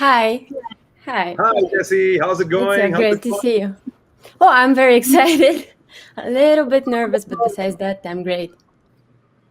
Hi. Hi. Hi, Jesse. How's it It's going? How's great it to going? see you. Oh, I'm very excited. A little bit nervous, but besides that, I'm great.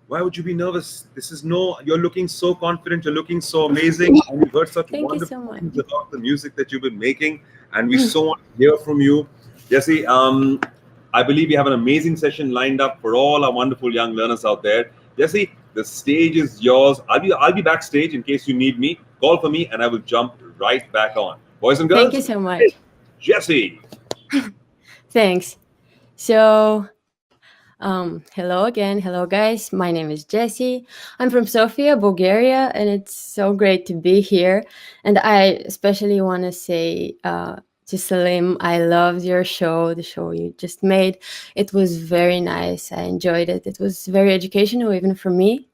Why would you be nervous? You're looking so confident, you're looking so amazing, and we've heard such Thank you wonderful so much. things about the music that you've been making, and we so want to hear from you. Jesse, I believe we have an amazing session lined up for all our wonderful young learners out there. Jesse, the stage is yours. I'll be backstage in case you need me. Call for me, and I will jump right back on. Boys and Thank you girls, so much. Jesse. Thanks. So, hello again. Hello, guys. My name is Jessie. I'm from Sofia, Bulgaria, and it's so great to be here. And I especially want to say to Salim, I loved your show, the show you just made. It was very nice. I enjoyed it. It was very educational, even for me.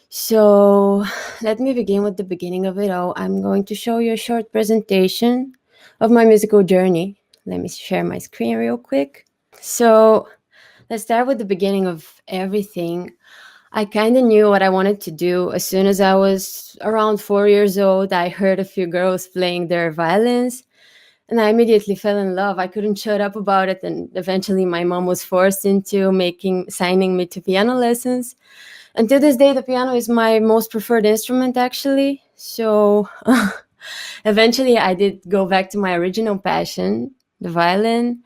So, let me begin with the beginning of it all. I'm going to show you a short presentation of my musical journey. Let me share my screen real quick. So, let's start with the beginning of everything. I kind of knew what I wanted to do as soon as I was around 4 years old. I heard a few girls playing their violins and I immediately fell in love. I couldn't shut up about it, and eventually my mom was forced into signing me to piano lessons. And to this day, the piano is my most preferred instrument, actually. So eventually, I did go back to my original passion, the violin.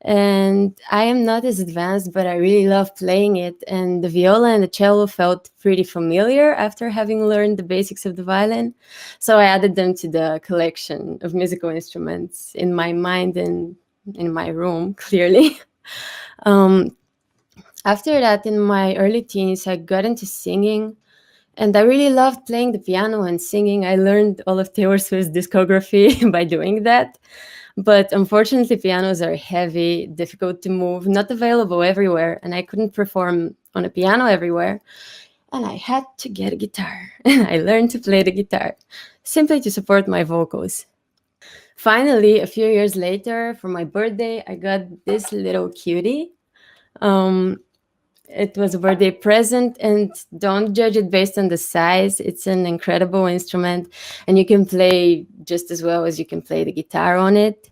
And I am not as advanced, but I really love playing it. And the viola and the cello felt pretty familiar after having learned the basics of the violin. So I added them to the collection of musical instruments in my mind and in my room, clearly. um, After that, in my early teens, I got into singing, and I really loved playing the piano and singing. I learned all of Taylor Swift's discography by doing that. But unfortunately, pianos are heavy, difficult to move, not available everywhere, and I couldn't perform on a piano everywhere. And I had to get a guitar, and I learned to play the guitar simply to support my vocals. Finally, a few years later, for my birthday, I got this little cutie. Um, it was a birthday present, and don't judge it based on the size. It's an incredible instrument, and you can play just as well as you can play the guitar on it.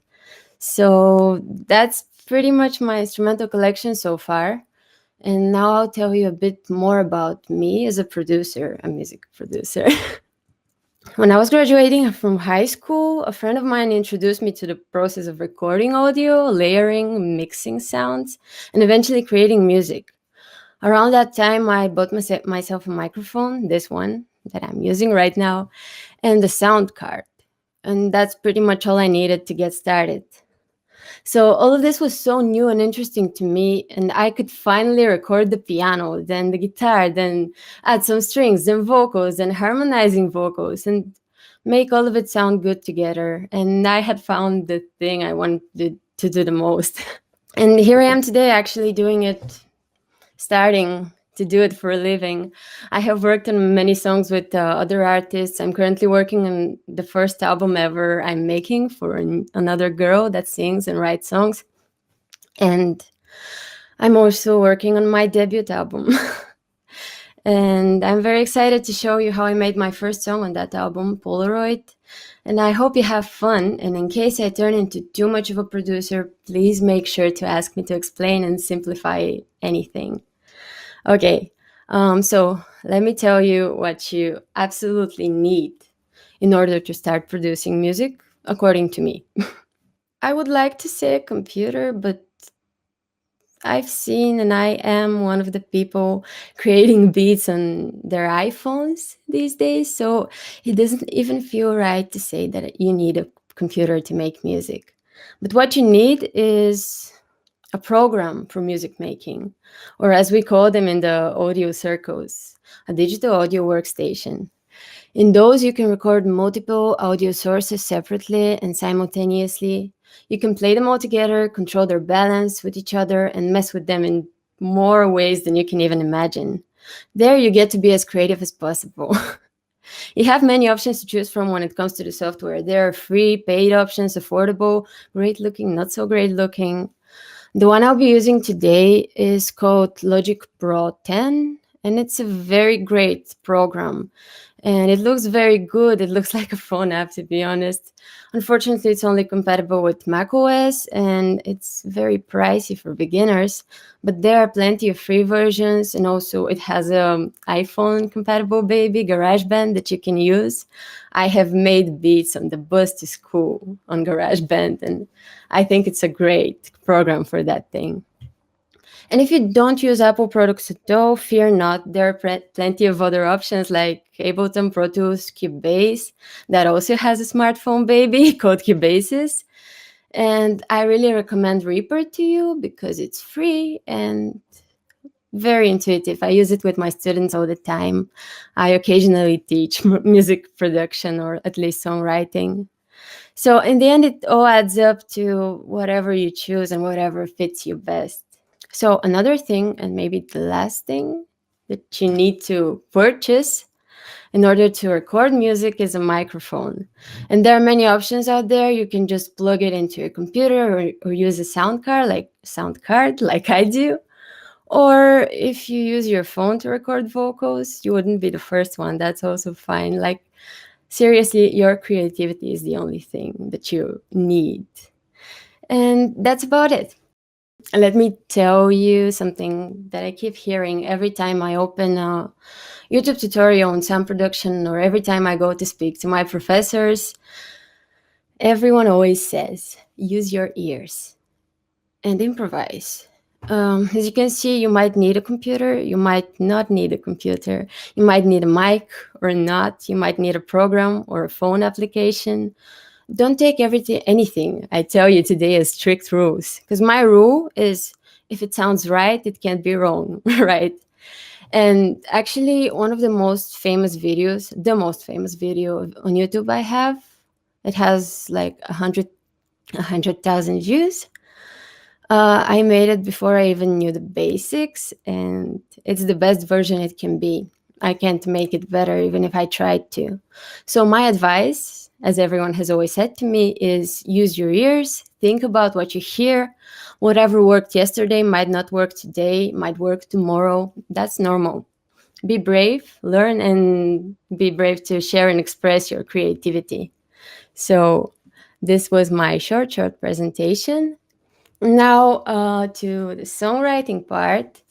So that's pretty much my instrumental collection so far. And now I'll tell you a bit more about me as a producer, a music producer. When I was graduating from high school, a friend of mine introduced me to the process of recording audio, layering, mixing sounds, and eventually creating music. Around that time, I bought myself a microphone, this one that I'm using right now, and the sound card. And that's pretty much all I needed to get started. So all of this was so new and interesting to me, and I could finally record the piano, then the guitar, then add some strings, then vocals, and harmonizing vocals, and make all of it sound good together. And I had found the thing I wanted to do the most. And here I am today actually doing it, starting to do it for a living. I have worked on many songs with other artists. I'm currently working on the first album ever I'm making for another girl that sings and writes songs. And I'm also working on my debut album. And I'm very excited to show you how I made my first song on that album, Polaroid. And I hope you have fun. And in case I turn into too much of a producer, please make sure to ask me to explain and simplify anything. Okay, so let me tell you what you absolutely need in order to start producing music, according to me. I would like to say a computer, but I've seen and I am one of the people creating beats on their iPhones these days, so it doesn't even feel right to say that you need a computer to make music. But what you need is a program for music making, or as we call them in the audio circles, a digital audio workstation. In those, you can record multiple audio sources separately and simultaneously. You can play them all together, control their balance with each other, and mess with them in more ways than you can even imagine. There, you get to be as creative as possible. You have many options to choose from when it comes to the software. There are free, paid options, affordable, great looking, not so great looking. The one I'll be using today is called Logic Pro 10, and it's a very great program. And it looks very good. It looks like a phone app, to be honest. Unfortunately, it's only compatible with macOS, and it's very pricey for beginners. But there are plenty of free versions, and also it has a iPhone compatible baby GarageBand that you can use. I have made beats on the bus to school on GarageBand, and I think it's a great program for that thing. And if you don't use Apple products at all, fear not. There are plenty of other options like Ableton, Pro Tools, Cubase, that also has a smartphone baby called Cubasis. And I really recommend Reaper to you because it's free and very intuitive. I use it with my students all the time. I occasionally teach music production or at least songwriting. So in the end, it all adds up to whatever you choose and whatever fits you best. So another thing, and maybe the last thing that you need to purchase in order to record music is a microphone. And there are many options out there. You can just plug it into a computer or use a sound card like I do. Or if you use your phone to record vocals, you wouldn't be the first one. That's also fine. Like, seriously, your creativity is the only thing that you need. And that's about it. Let me tell you something that I keep hearing every time I open a YouTube tutorial on sound production or every time I go to speak to my professors. Everyone always says, use your ears and improvise. As you can see, you might need a computer, you might not need a computer, you might need a mic or not, you might need a program or a phone application. Don't take anything I tell you today as strict rules, because my rule is if it sounds right, it can't be wrong, right? And actually, one of the most famous videos, the most famous video on YouTube I have, it has like 100,000 views. I made it before I even knew the basics, and it's the best version it can be. I can't make it better even if I tried to. So my advice, as everyone has always said to me, is use your ears, think about what you hear. Whatever worked yesterday might not work today, might work tomorrow. That's normal. Be brave, learn, and be brave to share and express your creativity. So this was my short presentation. Now to the songwriting part.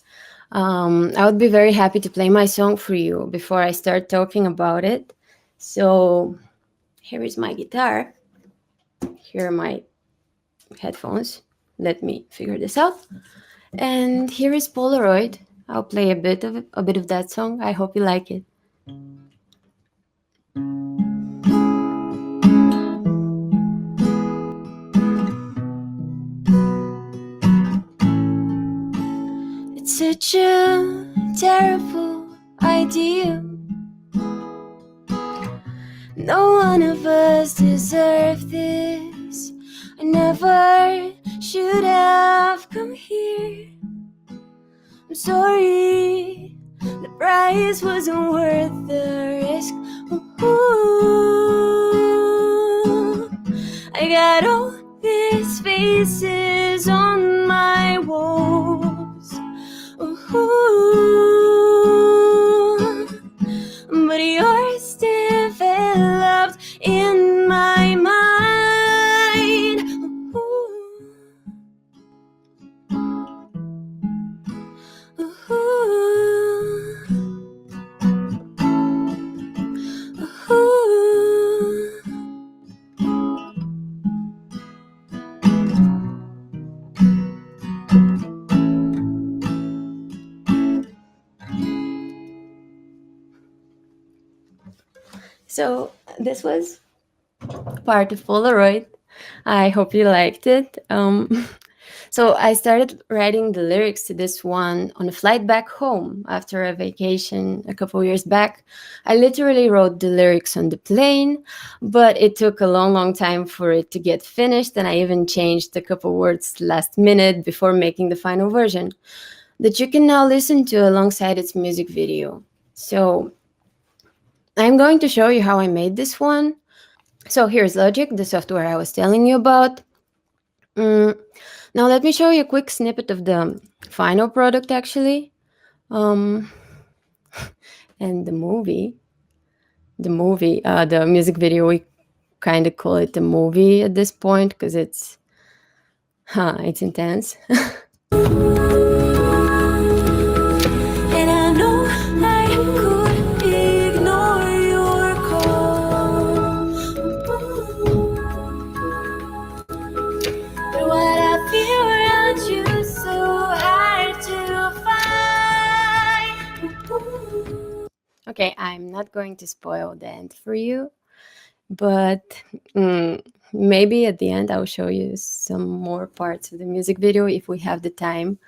I would be very happy to play my song for you before I start talking about it. So here is my guitar. Here are my headphones. Let me figure this out. And here is Polaroid. I'll play a bit of that song. I hope you like it. It's such a terrible idea. No one of us deserved this. I never should have come here. I'm sorry, the price wasn't worth the risk. Ooh, I got all these faces on my walls. Ooh, but yours developed in my mind. Ooh, ooh, ooh. So this was part of Polaroid. I hope you liked it. So I started writing the lyrics to this one on a flight back home after a vacation a couple years back. I literally wrote the lyrics on the plane, but it took a long time for it to get finished, and I even changed a couple words last minute before making the final version that you can now listen to alongside its music video. So I'm going to show you how I made this one. So here's Logic, the software I was telling you about. Now let me show you a quick snippet of the final product, actually. and the music video, we kind of call it the movie at this point because it's intense. And I know I could ignore your call, but what I feel around you so hard to find. Okay, I'm not going to spoil the end for you, but maybe at the end I'll show you some more parts of the music video if we have the time.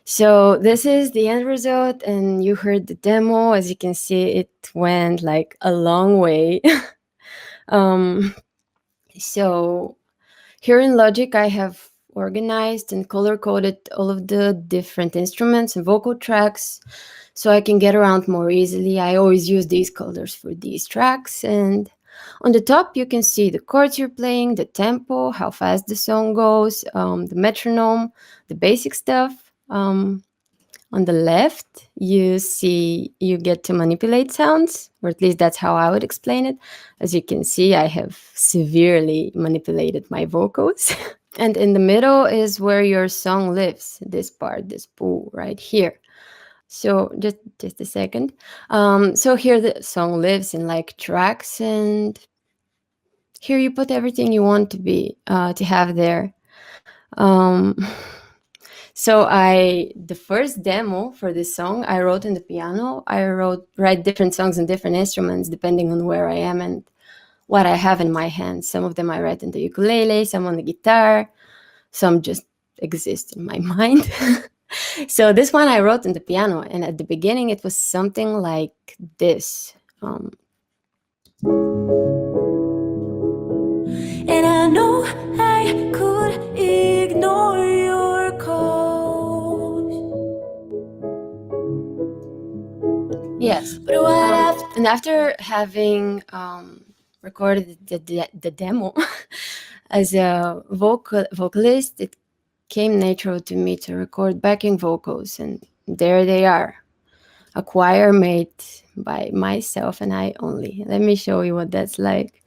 So this is the end result, and you heard the demo. As you can see, it went like a long way. So here in Logic, I have organized and color-coded all of the different instruments and vocal tracks so I can get around more easily. I always use these colors for these tracks. And on the top, you can see the chords you're playing, the tempo, how fast the song goes, the metronome, the basic stuff. On the left, you get to manipulate sounds, or at least that's how I would explain it. As you can see, I have severely manipulated my vocals. And in the middle is where your song lives, this part, this pool right here. So just a second. So here the song lives in like tracks, and here you put everything you want to have there. So the first demo for this song I wrote in the piano. I write different songs on different instruments depending on where I am and what I have in my hands. Some of them I write in the ukulele, some on the guitar, some just exist in my mind. So this one I wrote in the piano, and at the beginning it was something like this. And I know I could ignore your calls. Yes. And after having recorded the demo as a vocalist, it came natural to me to record backing vocals, and there they are. A choir made by myself and I only. Let me show you what that's like.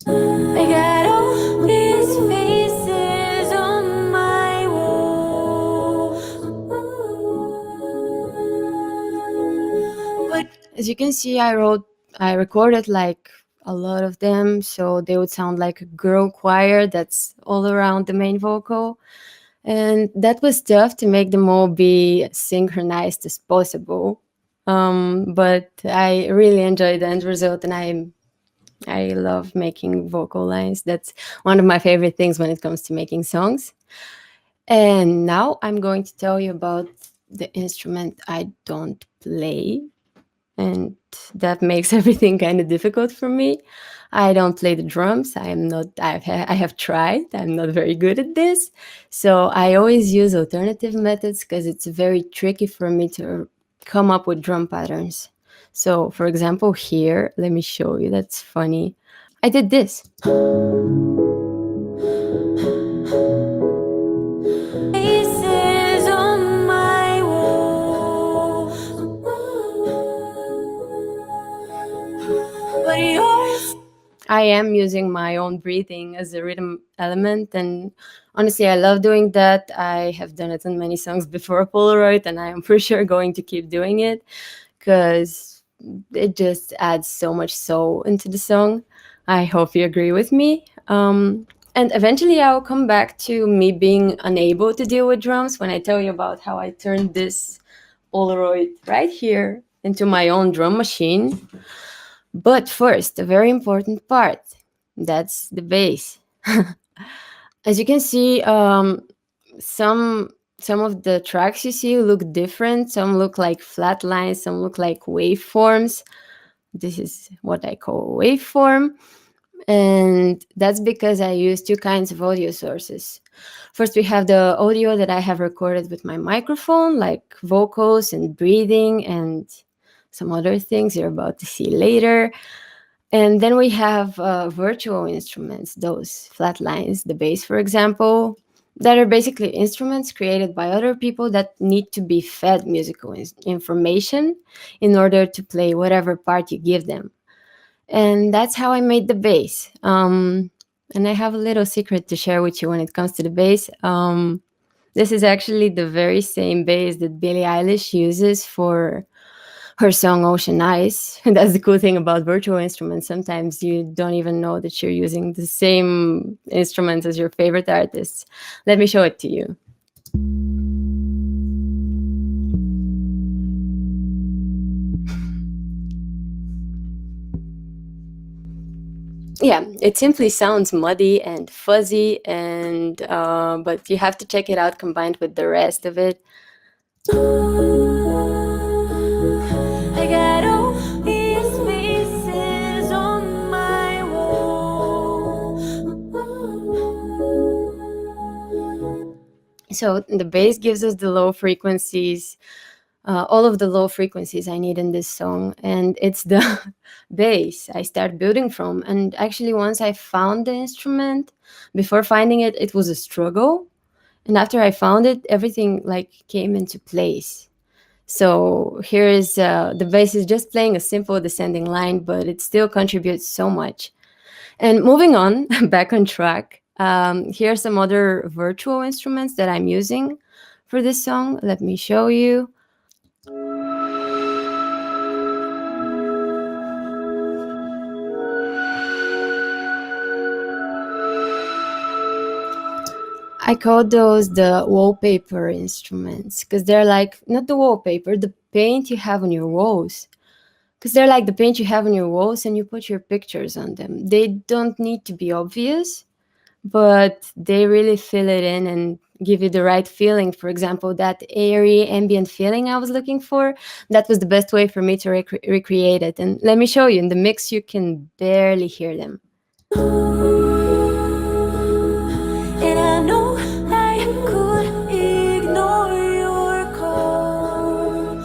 I got all these faces on my wall. But as you can see, I recorded like a lot of them, so they would sound like a girl choir that's all around the main vocal. And that was tough to make them all be synchronized as possible. But I really enjoyed the end result, and I love making vocal lines. That's one of my favorite things when it comes to making songs. And now I'm going to tell you about the instrument I don't play, and that makes everything kind of difficult for me. I don't play the drums. I have tried. I'm not very good at this. So I always use alternative methods because it's very tricky for me to come up with drum patterns. So for example, here, let me show you. That's funny. I did this. I am using my own breathing as a rhythm element, and honestly, I love doing that. I have done it on many songs before Polaroid, and I am for sure going to keep doing it because it just adds so much soul into the song. I hope you agree with me. And eventually I'll come back to me being unable to deal with drums when I tell you about how I turned this Polaroid right here into my own drum machine. But first, a very important part, that's the bass. As you can see, some of the tracks you see look different. Some look like flat lines, some look like waveforms. This is what I call a waveform. And that's because I use two kinds of audio sources. First, we have the audio that I have recorded with my microphone, like vocals and breathing and some other things you're about to see later. And then we have virtual instruments, those flat lines, the bass, for example. that are basically instruments created by other people that need to be fed musical information in order to play whatever part you give them. And that's how I made the bass. And I have a little secret to share with you when it comes to the bass. This is actually the very same bass that Billie Eilish uses for her song Ocean Eyes. And that's the cool thing about virtual instruments. Sometimes you don't even know that you're using the same instruments as your favorite artists. Let me show it to you. Yeah, it simply sounds muddy and fuzzy, and but you have to check it out combined with the rest of it. I got all these faces on my wall. So the bass gives us the low frequencies, all of the low frequencies I need in this song, and it's the bass I start building from. And actually, once I found the instrument, before finding it, it was a struggle, and after I found it, everything like came into place. So here is the bass is just playing a simple descending line, but it still contributes so much. And moving on, back on track, here are some other virtual instruments that I'm using for this song. Let me show you. I call those the wallpaper instruments because they're like, not the wallpaper, the paint you have on your walls. Because they're like the paint you have on your walls and you put your pictures on them. They don't need to be obvious, but they really fill it in and give you the right feeling. For example, that airy ambient feeling I was looking for, that was the best way for me to recreate it. And let me show you, in the mix, you can barely hear them. And I know I could ignore your call.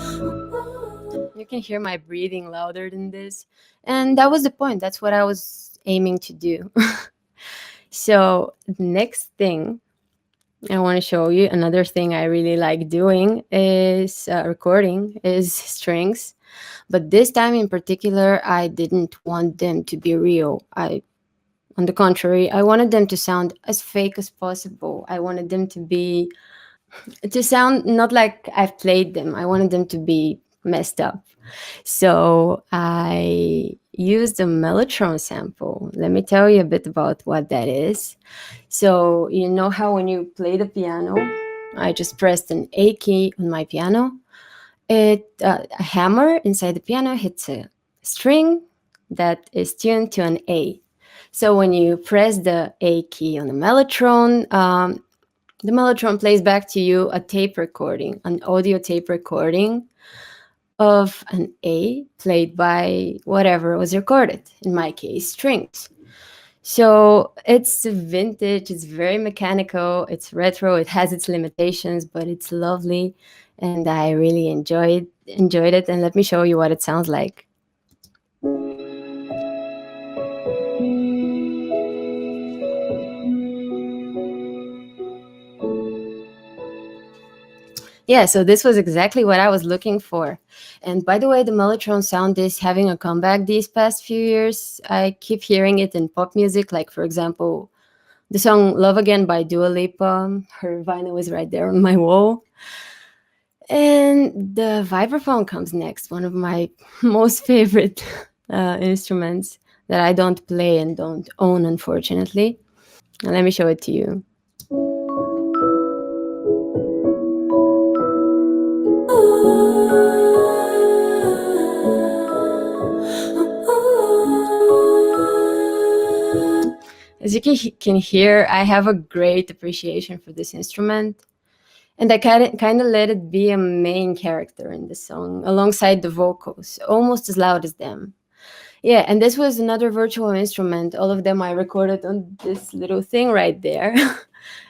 You can hear my breathing louder than this. And that was the point. That's what I was aiming to do. So, the next thing I want to show you, another thing I really like doing is recording, is strings. But this time in particular, I didn't want them to be real. On the contrary, I wanted them to sound as fake as possible. I wanted them to sound not like I've played them. I wanted them to be messed up. So I used a Melotron sample. Let me tell you a bit about what that is. So you know how when you play the piano, I just pressed an A key on my piano. A hammer inside the piano hits a string that is tuned to an A. So when you press the A key on the Mellotron plays back to you a tape recording, an audio tape recording of an A played by whatever was recorded, in my case, strings. So it's vintage, it's very mechanical, it's retro, it has its limitations, but it's lovely, and I really enjoyed it. And let me show you what it sounds like. Yeah, so this was exactly what I was looking for. And by the way, the Melotron sound is having a comeback these past few years. I keep hearing it in pop music, like, for example, the song Love Again by Dua Lipa. Her vinyl is right there on my wall. And the vibraphone comes next, one of my most favorite instruments that I don't play and don't own, unfortunately. And let me show it to you. As you can hear, I have a great appreciation for this instrument. And I kind of let it be a main character in the song, alongside the vocals, almost as loud as them. Yeah, and this was another virtual instrument. All of them I recorded on this little thing right there.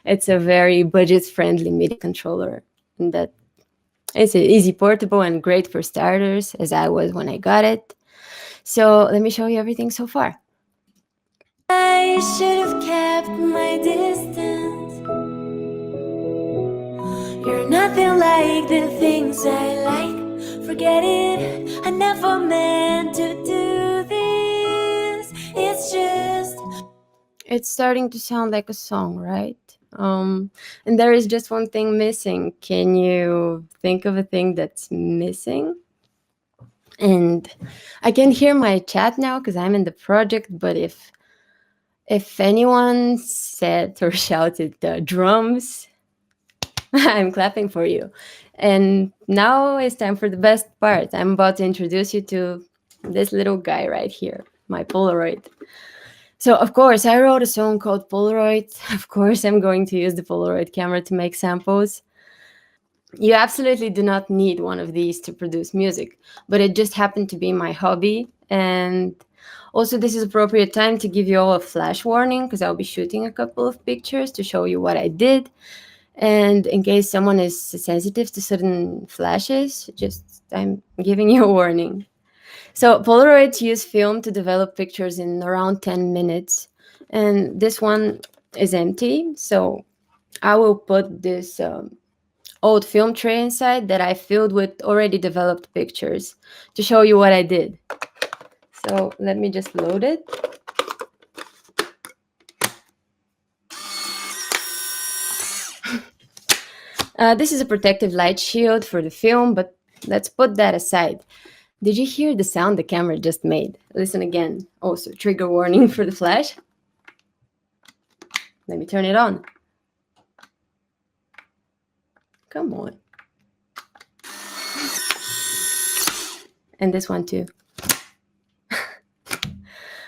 It's a very budget-friendly MIDI controller, and that it's easy portable and great for starters, as I was when I got it. So let me show you everything so far. I should have kept my distance. You're nothing like the things I like. Forget it, I never meant to do this. It's just. It's starting to sound like a song, right? And there is just one thing missing. Can you think of a thing that's missing? And I can hear my chat now because I'm in the project, but if anyone said or shouted the drums, I'm clapping for you. And now it's time for the best part. I'm about to introduce you to this little guy right here, my Polaroid. So, of course, I wrote a song called Polaroid. Of course, I'm going to use the Polaroid camera to make samples. You absolutely do not need one of these to produce music, but it just happened to be my hobby. And also, this is appropriate time to give you all a flash warning because I'll be shooting a couple of pictures to show you what I did. And in case someone is sensitive to sudden flashes, just I'm giving you a warning. So Polaroids use film to develop pictures in around 10 minutes. And this one is empty. So I will put this old film tray inside that I filled with already developed pictures to show you what I did. So let me just load it. This is a protective light shield for the film, but let's put that aside. Did you hear the sound the camera just made? Listen again. Also, trigger warning for the flash. Let me turn it on. Come on. And this one too.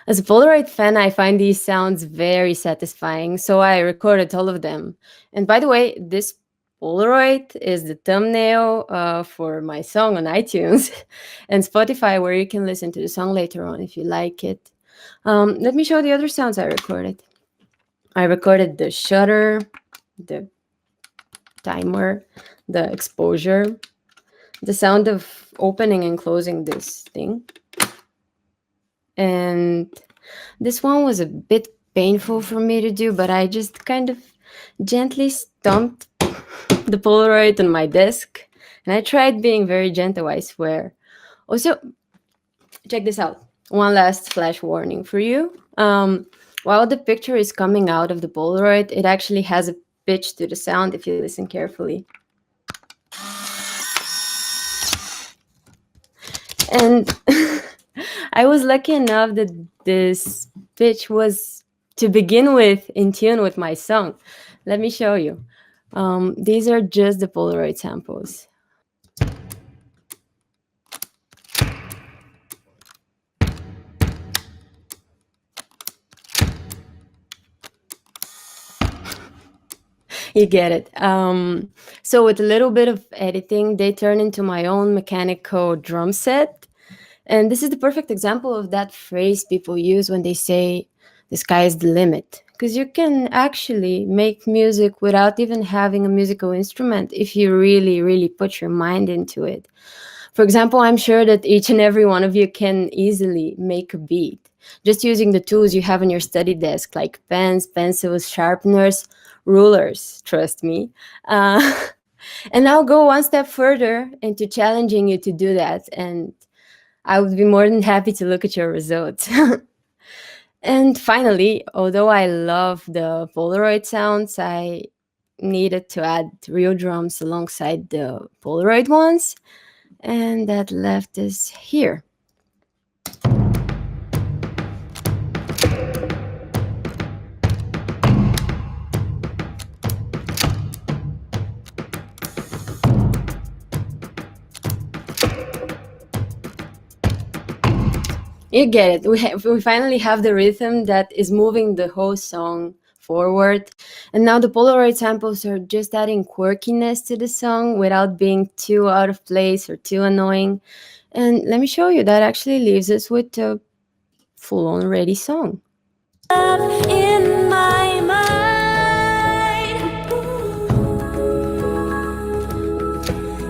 As a Polaroid fan, I find these sounds very satisfying, so I recorded all of them. And by the way, this Polaroid is the thumbnail for my song on iTunes and Spotify, where you can listen to the song later on if you like it. Let me show the other sounds I recorded. I recorded the shutter, the timer, the exposure, the sound of opening and closing this thing. And this one was a bit painful for me to do, but I just kind of gently stomped the Polaroid on my desk. And I tried being very gentle, I swear. Also, check this out. One last flash warning for you. While the picture is coming out of the Polaroid, it actually has a pitch to the sound if you listen carefully. And I was lucky enough that this pitch was, to begin with, in tune with my song. Let me show you. These are just the Polaroid samples. You get it. So with a little bit of editing, they turn into my own mechanical drum set. And this is the perfect example of that phrase people use when they say, the sky is the limit. Because you can actually make music without even having a musical instrument if you really, really put your mind into it. For example, I'm sure that each and every one of you can easily make a beat just using the tools you have on your study desk, like pens, pencils, sharpeners, rulers, trust me. And I'll go one step further into challenging you to do that. And I would be more than happy to look at your results. And finally, although I love the Polaroid sounds, I needed to add real drums alongside the Polaroid ones. And that left us here. You get it. We finally have the rhythm that is moving the whole song forward. And now the Polaroid samples are just adding quirkiness to the song without being too out of place or too annoying. And let me show you, that actually leaves us with a full-on ready song. In my mind,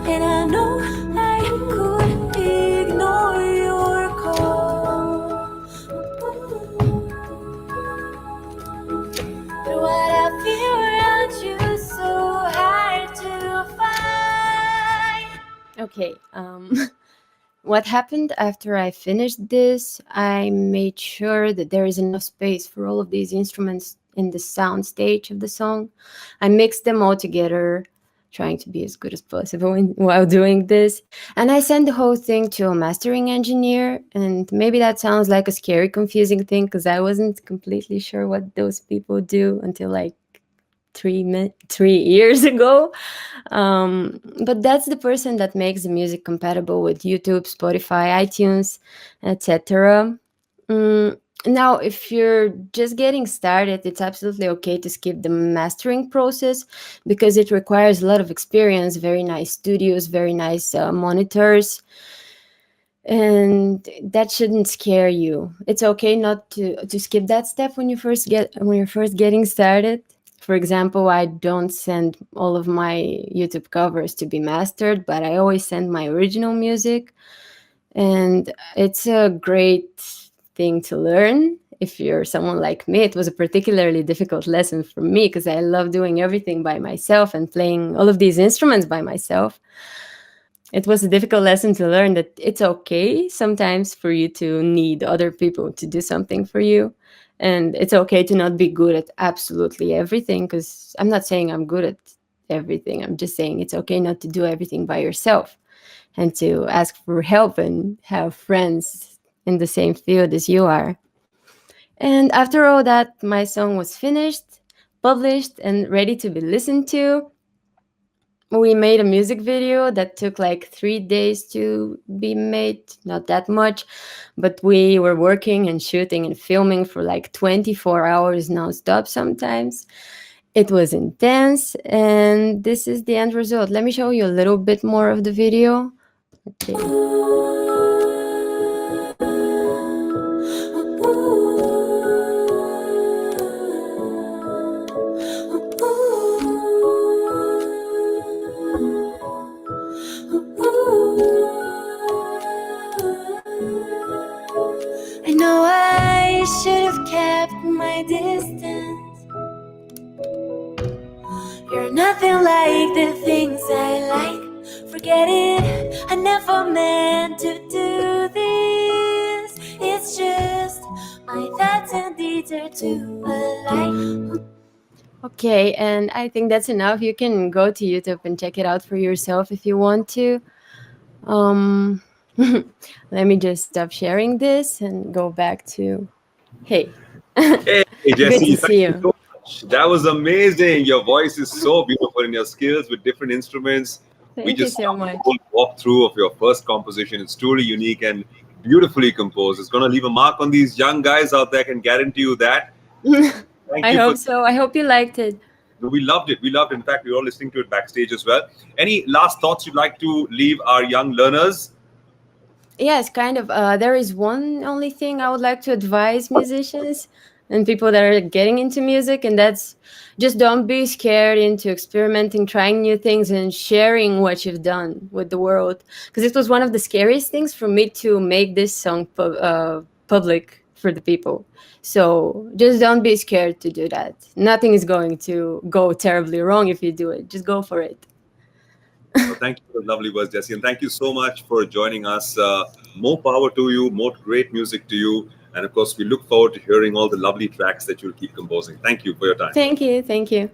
and I know I could ignore your call, but what I feel around you so hard to what happened after I finished this, I made sure that there is enough space for all of these instruments in the sound stage of the song. I mixed them all together, trying to be as good as possible while doing this. And I sent the whole thing to a mastering engineer. And maybe that sounds like a scary, confusing thing because I wasn't completely sure what those people do until like 3 years ago. But that's the person that makes the music compatible with YouTube, Spotify, iTunes, etc. Now, if you're just getting started, it's absolutely okay to skip the mastering process because it requires a lot of experience, very nice studios, very nice monitors, and that shouldn't scare you. It's okay not to skip that step when you're first getting started. For example, I don't send all of my YouTube covers to be mastered, but I always send my original music. And it's a great thing to learn. If you're someone like me, it was a particularly difficult lesson for me because I love doing everything by myself and playing all of these instruments by myself. It was a difficult lesson to learn that it's okay sometimes for you to need other people to do something for you. And it's okay to not be good at absolutely everything, because I'm not saying I'm good at everything. I'm just saying it's okay not to do everything by yourself and to ask for help and have friends in the same field as you are. And after all that, my song was finished, published, and ready to be listened to. We made a music video that took like 3 days to be made, not that much, but we were working and shooting and filming for like 24 hours nonstop sometimes. It was intense, and this is the end result. Let me show you a little bit more of the video. Okay. I know I should have kept my distance. You're nothing like the things I like. Forget it, I never meant to do this. It's just my thoughts and deeds are too alike. Okay, and I think that's enough. You can go to YouTube and check it out for yourself if you want to. Let me just stop sharing this and go back to, hey, Hey, good to Jesse, thank see you you. so much. That was amazing. Your voice is so beautiful and your skills with different instruments. We Thank you just so saw the much. whole walkthrough of your first composition. It's truly unique and beautifully composed. It's going to leave a mark on these young guys out there. I can guarantee you that. Thank I you for. hope so. I hope you liked it. We loved it. We loved it. In fact, we were all listening to it backstage as well. Any last thoughts you'd like to leave our young learners? Yes, kind of. There is one only thing I would like to advise musicians and people that are getting into music, and that's just don't be scared into experimenting, trying new things, and sharing what you've done with the world. Because it was one of the scariest things for me to make this song public for the people. So just don't be scared to do that. Nothing is going to go terribly wrong if you do it. Just go for it. Well, thank you for the lovely words, Jesse. And thank you so much for joining us. More power to you, more great music to you. And of course, we look forward to hearing all the lovely tracks that you'll keep composing. Thank you for your time. Thank you. Thank you.